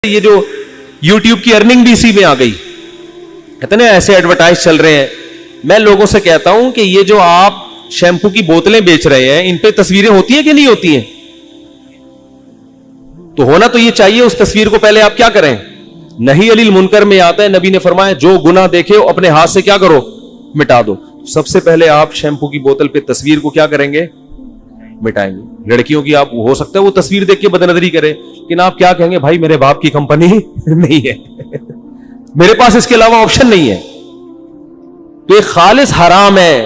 یہ جو YouTube کی ارننگ بھی اسی میں آ گئی. کہتے ہیں نا ایسے ایڈورٹائز چل رہے ہیں. میں لوگوں سے کہتا ہوں کہ یہ جو آپ شیمپو کی بوتلیں بیچ رہے ہیں ان پہ تصویریں ہوتی ہیں کہ نہیں ہوتی ہیں؟ تو ہونا تو یہ چاہیے. اس تصویر کو پہلے آپ کیا کریں؟ نہی علی المنکر میں آتا ہے, نبی نے فرمایا جو گناہ دیکھے اپنے ہاتھ سے کیا کرو, مٹا دو. سب سے پہلے آپ شیمپو کی بوتل پہ تصویر کو کیا کریں گے؟ مٹائیں گے. لڑکیوں کی آپ ہو سکتا ہے وہ تصویر دیکھ کے بدنظری کرے, لیکن آپ کیا کہیں گے؟ بھائی میرے باپ کی کمپنی نہیں ہے, میرے پاس اس کے علاوہ آپشن نہیں ہے. تو ایک خالص حرام ہے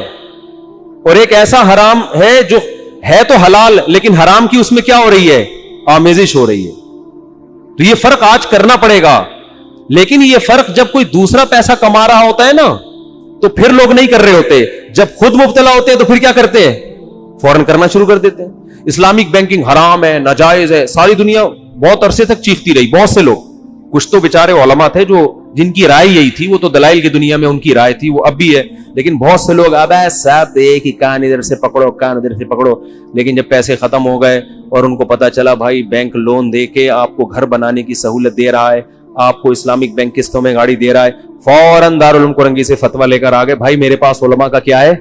اور ایک ایسا حرام ہے جو ہے تو حلال لیکن حرام کی اس میں کیا ہو رہی ہے؟ آمیزش ہو رہی ہے. تو یہ فرق آج کرنا پڑے گا. لیکن یہ فرق جب کوئی دوسرا پیسہ کما رہا ہوتا ہے نا تو پھر لوگ نہیں کر رہے ہوتے. جب خود مبتلا ہوتے ہیں تو پھر کیا کرتے ہیں؟ فوراً کرنا شروع کر دیتے ہیں. اسلامک بینکنگ حرام ہے, ناجائز ہے. ساری دنیا بہت عرصے تک چیختی رہی. بہت سے لوگ, کچھ تو بیچارے علماء تھے جو جن کی رائے یہی تھی, وہ تو دلائل کی دنیا میں ان کی رائے تھی, وہ اب بھی ہے. لیکن بہت سے لوگ اب ساتھ ایک ہی کان ادھر سے پکڑو کان ادھر سے پکڑو. لیکن جب پیسے ختم ہو گئے اور ان کو پتا چلا بھائی بینک لون دے کے آپ کو گھر بنانے کی سہولت دے رہا ہے, آپ کو اسلامک بینک قسطوں میں گاڑی دے رہا ہے, فوراً دارالعلوم کرنگی سے فتویٰ لے کر آ گئے بھائی میرے پاس علماء کا کیا ہے؟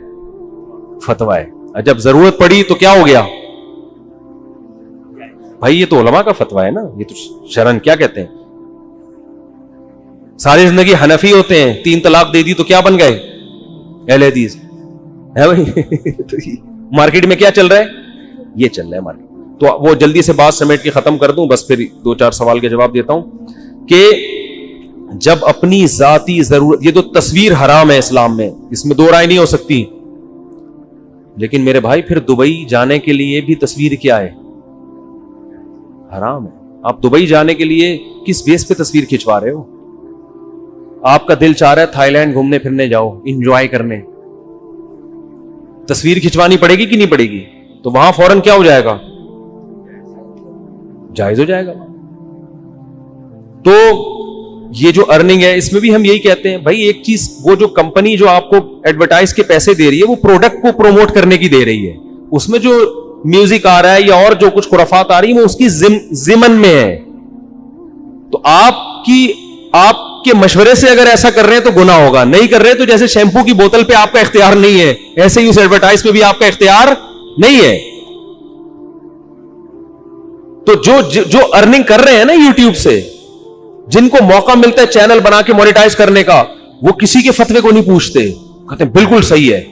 فتویٰ ہے. جب ضرورت پڑی تو کیا ہو گیا؟ بھائی یہ تو علماء کا فتویٰ ہے نا, یہ تو شرعن کیا کہتے ہیں؟ ساری زندگی حنفی ہوتے ہیں, 3 طلاق دے دی تو کیا بن گئے؟ اہل حدیث ہے بھائی. مارکیٹ میں کیا چل رہا ہے؟ یہ چل رہا ہے مارکیٹ. تو وہ جلدی سے بات سمیٹ کے ختم کر دوں, بس پھر 2-4 سوال کے جواب دیتا ہوں کہ جب اپنی ذاتی ضرورت, یہ تو تصویر حرام ہے اسلام میں, اس میں 2 رائے نہیں ہو سکتی. لیکن میرے بھائی پھر دبئی جانے کے لیے بھی تصویر کیا ہے؟ حرام ہے. آپ دبئی جانے کے لیے کس بیس پہ تصویر کھنچوا رہے ہو؟ آپ کا دل چاہ رہا ہے تھائی لینڈ گھومنے پھرنے جاؤ, انجوائے کرنے, تصویر کھنچوانی پڑے گی کہ نہیں پڑے گی؟ تو وہاں فوراً کیا ہو جائے گا؟ جائز ہو جائے گا. تو یہ جو ارننگ ہے اس میں بھی ہم یہی کہتے ہیں بھائی ایک چیز, وہ جو کمپنی جو آپ کو ایڈورٹائز کے پیسے دے رہی ہے وہ پروڈکٹ کو پروموٹ کرنے کی دے رہی ہے. اس میں جو میوزک آ رہا ہے یا اور جو کچھ خرافات آ رہی ہیں وہ اس کی ضمن میں ہے. تو آپ کے مشورے سے اگر ایسا کر رہے ہیں تو گناہ ہوگا. نہیں کر رہے تو جیسے شیمپو کی بوتل پہ آپ کا اختیار نہیں ہے, ایسے ہی اس ایڈورٹائز پہ بھی آپ کا اختیار نہیں ہے. تو جو ارننگ کر رہے ہیں نا یوٹیوب سے, جن کو موقع ملتا ہے چینل بنا کے مونیٹائز کرنے کا, وہ کسی کے فتوے کو نہیں پوچھتے, کہتے ہیں بالکل صحیح ہے.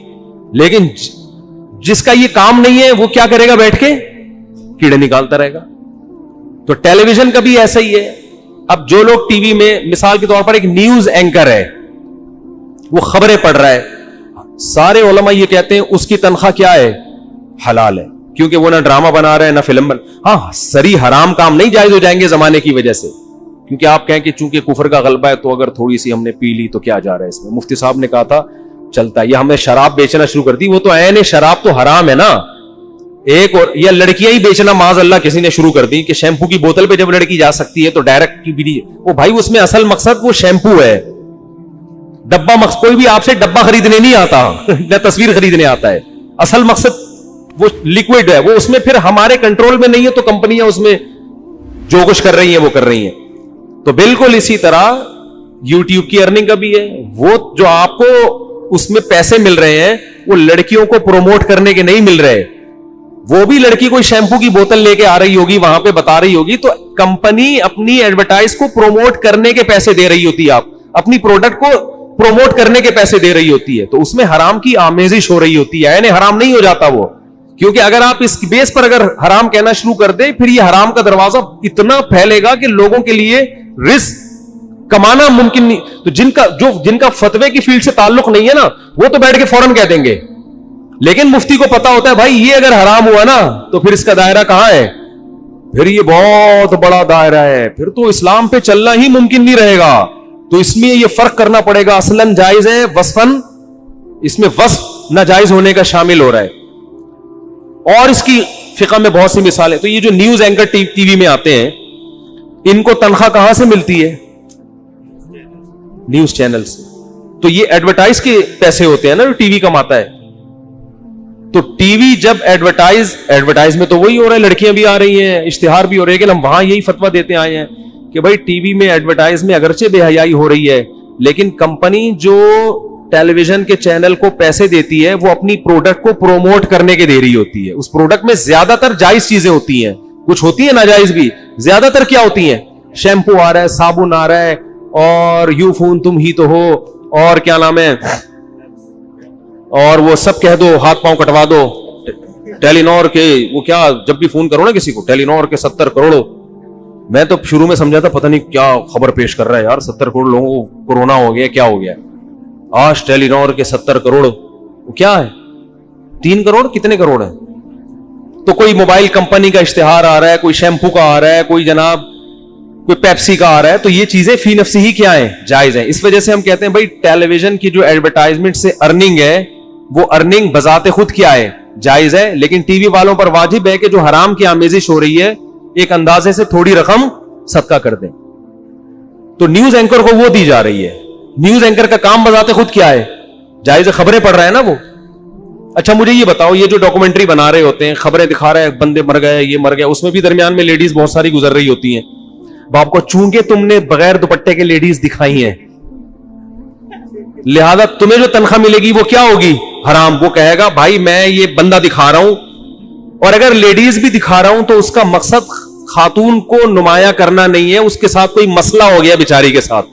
لیکن جس کا یہ کام نہیں ہے وہ کیا کرے گا؟ بیٹھ کے کیڑے نکالتا رہے گا. تو ٹیلی ویژن کا بھی ایسا ہی ہے. اب جو لوگ ٹی وی میں مثال کے طور پر ایک نیوز اینکر ہے, وہ خبریں پڑھ رہا ہے, سارے علماء یہ کہتے ہیں اس کی تنخواہ کیا ہے؟ حلال ہے, کیونکہ وہ نہ ڈرامہ بنا رہے ہیں نہ فلم ہاں سری حرام کام نہیں جائز ہو جائیں گے زمانے کی وجہ سے, کیونکہ آپ کہیں کہ چونکہ کفر کا غلبہ ہے تو اگر تھوڑی سی ہم نے پی لی تو کیا جا رہا ہے اس میں. مفتی صاحب نے کہا تھا چلتا ہے, یا ہم نے شراب بیچنا شروع کر دی, وہ تو عین شراب تو حرام ہے نا. ایک اور یا لڑکیاں ہی بیچنا معاذ اللہ کسی نے شروع کر دی کہ شیمپو کی بوتل پہ جب لڑکی جا سکتی ہے تو ڈائریکٹ کی بھی, وہ بھائی اس میں اصل مقصد وہ شیمپو ہے. ڈبہ مقصد, کوئی بھی آپ سے ڈبہ خریدنے نہیں آتا نہ تصویر خریدنے آتا ہے. اصل مقصد وہ لیکوڈ ہے, وہ اس میں پھر ہمارے کنٹرول میں نہیں ہے تو کمپنیاں اس میں جو کچھ کر رہی ہیں وہ کر رہی ہیں. تو بالکل اسی طرح یوٹیوب کی ارننگ کا بھی ہے. وہ جو آپ کو اس میں پیسے مل رہے ہیں وہ لڑکیوں کو پروموٹ کرنے کے نہیں مل رہے. وہ بھی لڑکی کوئی شیمپو کی بوتل لے کے آ رہی ہوگی, وہاں پہ بتا رہی ہوگی, تو کمپنی اپنی ایڈورٹائز کو پروموٹ کرنے کے پیسے دے رہی ہوتی ہے, آپ اپنی پروڈکٹ کو پروموٹ کرنے کے پیسے دے رہی ہوتی ہے. تو اس میں حرام کی آمیزش ہو رہی ہوتی ہے, یعنی حرام نہیں ہو جاتا وہ. کیونکہ اگر آپ اس بیس پر اگر حرام کہنا شروع کر دیں پھر یہ حرام کا دروازہ اتنا پھیلے گا کہ لوگوں کے لیے رزق کمانا ممکن نہیں. تو جن کا فتوے کی فیلڈ سے تعلق نہیں ہے نا وہ تو بیٹھ کے فوراً کہہ دیں گے. لیکن مفتی کو پتا ہوتا ہے بھائی یہ اگر حرام ہوا نا تو پھر اس کا دائرہ کہاں ہے؟ پھر یہ بہت بڑا دائرہ ہے, پھر تو اسلام پہ چلنا ہی ممکن نہیں رہے گا. تو اس میں یہ فرق کرنا پڑے گا, اصلاً جائز ہے, وصفاً اس میں وصف ناجائز ہونے کا شامل ہو رہا ہے. اور اس کی فقہ میں بہت سی مثالیں. تو یہ جو نیوز اینکر ٹی وی میں آتے ہیں ان کو تنخواہ کہاں سے ملتی ہے؟ نیوز چینل سے. تو یہ ایڈورٹائز کے پیسے ہوتے ہیں نا جو ٹی وی کماتا ہے. تو ٹی وی جب ایڈورٹائز میں تو وہی ہو رہا ہے, لڑکیاں بھی آ رہی ہیں, اشتہار بھی ہو رہے ہیں, لیکن ہم وہاں یہی فتویٰ دیتے آئے ہیں کہ بھائی ٹی وی میں ایڈورٹائز میں اگرچہ بے حیائی ہو رہی ہے, لیکن کمپنی جو ٹیلی ویژن کے چینل کو پیسے دیتی ہے وہ اپنی پروڈکٹ کو پروموٹ کرنے کے دے رہی ہوتی ہے. اس پروڈکٹ میں زیادہ تر جائز چیزیں ہوتی ہیں, کچھ ہوتی ہیں ناجائز بھی, زیادہ تر کیا ہوتی ہیں؟ شیمپو آ رہا ہے, صابن آ رہا ہے, اور یو فون تم ہی تو ہو, اور کیا نام ہے, اور وہ سب کہہ دو, ہاتھ پاؤں کٹوا دو. ٹیلی نور کے وہ کیا, جب بھی فون کرو نا کسی کو, ٹیلی نور کے 70 کروڑ. میں تو شروع میں سمجھا تھا پتہ نہیں کیا خبر پیش کر رہا ہے یار, 70 کروڑ لوگوں کو کورونا ہو گیا, کیا ہو گیا. آج ٹیلی نور کے 70 کروڑ, وہ کیا ہے, 3 کروڑ, کتنے کروڑ ہیں؟ تو کوئی موبائل کمپنی کا اشتہار آ رہا ہے, کوئی شیمپو کا آ رہا ہے, کوئی جناب کوئی پیپسی کا آ رہا ہے, تو یہ چیزیں فی نفسی ہی کیا ہیں, جائز ہیں. اس وجہ سے ہم کہتے ہیں بھائی ٹیلی ویژن کی جو ایڈورٹائزمنٹ سے ارننگ ہے وہ ارننگ بذات خود کیا ہے, جائز ہے. لیکن ٹی وی والوں پر واجب ہے کہ جو حرام کی آمیزش ہو رہی ہے ایک اندازے سے تھوڑی رقم صدقہ کر دیں. تو نیوز اینکر کو وہ دی جا رہی ہے. نیوز اینکر کا کام بذات خود کیا ہے, جائز ہے, خبریں پڑھ رہا ہے نا وہ. اچھا مجھے یہ بتاؤ, یہ جو ڈاکومنٹری بنا رہے ہوتے ہیں, خبریں دکھا رہے ہیں, بندے مر گئے, یہ مر گیا, اس میں بھی درمیان میں لیڈیز بہت ساری گزر رہی ہوتی ہیں. باپ کو چونکہ تم نے بغیر دوپٹے کے لیڈیز دکھائی ہیں, لہذا تمہیں جو تنخواہ ملے گی وہ کیا ہوگی, حرام. وہ کہے گا بھائی میں یہ بندہ دکھا رہا ہوں, اور اگر لیڈیز بھی دکھا رہا ہوں تو اس کا مقصد خاتون کو نمایاں کرنا نہیں ہے, اس کے ساتھ کوئی مسئلہ ہو گیا بیچاری کے ساتھ.